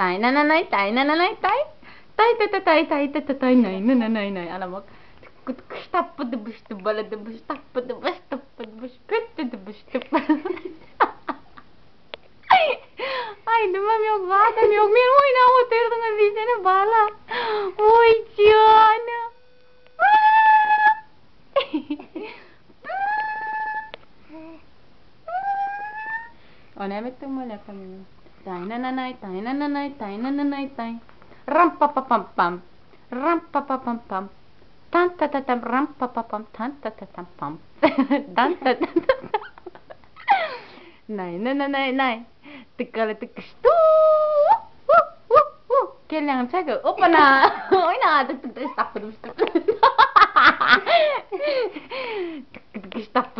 tay na na nay tay na na nay tay tay tay tay tay tay tay tay nay na na nay nay ana bak tapdı bıştı baladı bış tapdı bış tapdı bış kötü bış tapdı. Ay demem yok zaten yok benim oyuna oturdunuz diyeceğine bağla. Oy canım. O ne ettin mi öyle efendim? Tay na na nay tay na na nay tay na na nay tay. Ram pa pa pam pam. Ram pa pa pam pam. Tan ta ta tam ram pa pa pam tan ta ta tam pam. Tan ta ta. Nay na na nay nay. Tıkalı tıkıştı. Kailangan sago. Opa na. Oy na. Stop it. Stop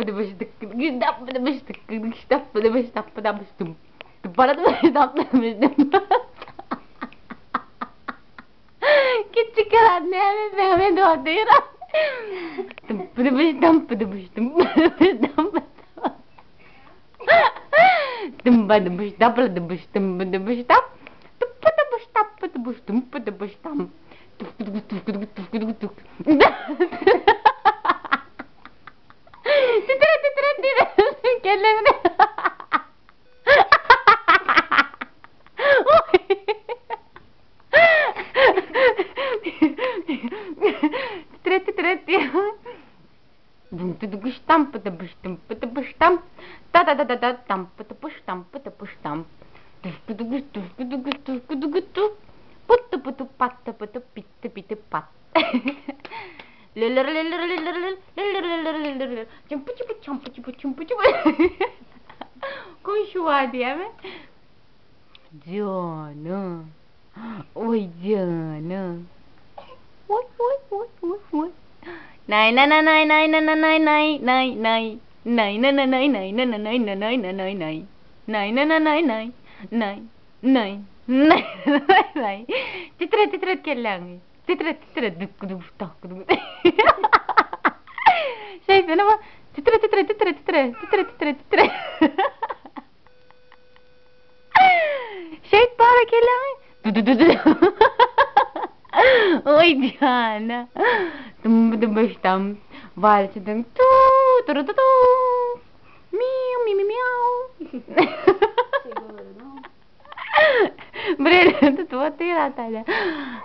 Küçük annemi ben doğduyum. Kendine. Titret diye. Dıdıgıştam pıdıbıştım pıdıbıştam. Da da da da da tam pıdıbıştam pıdıbıştam. Dıdıgıştıgıştıgıştıgıştı. Pıtı pıtı pattı pıtı pitti pitti pat. Koy şu vadiye mi? Canım. Oy canım. Oy oy oy oy oy. Nay nay nay nay nay nay nay nay nay nay. Nay nay nay nay nay nay nay nay nay nay nay nay. Nay nay nay nay nay nay nay nay nay. Titret titret kellangi. Titret titret duk duk tak duk. Şey sana bak. Titret titret titret titret titret titret titret. Şey para kellangi. Oy Diana. Tum baştam. Valseden tu tu tu tu. Miau mi mi miau. Brilliant, tu tira talla.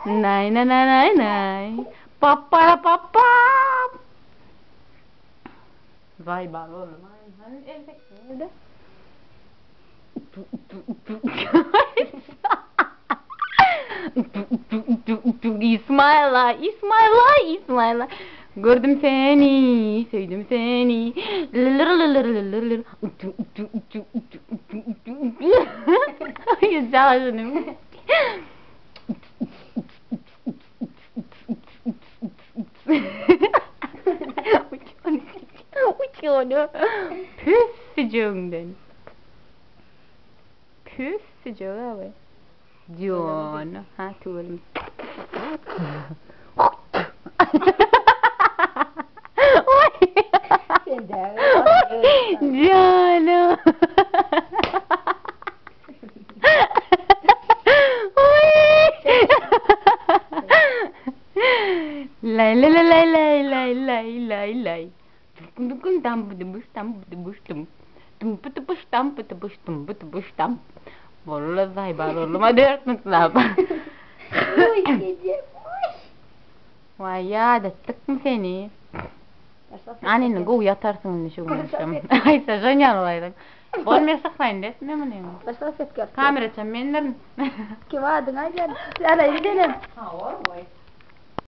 Nay nay nay nay nay. Papa papa. Vay be oğlum. Hani evdeki nerede? İsmaila, İsmaila, İsmaila. Gördüm seni, sevdim seni. Güzel canım. Uçuyordu. Püf sıcağından. Püf sıcağı abi. Diyon. Ha tuvalım. Diana. Lay lay lay lay lay lay lay lay. Dukun tam budubuş tam budubuş tum. Tum putubuş tam putubuş tum putubuş tam. Vallahi zaybar oğlum hadi öğretmen. Uy gece. Vay ya da tıktım seni. Annenin go yatarsın şu gün. Ay sen yan olaydım. Olmaya saklayın des ne mi diyorsun? Başka ses gör. Kamera çam menlerin. Ki vardı aynen. Ara gidelim. Ha var mı?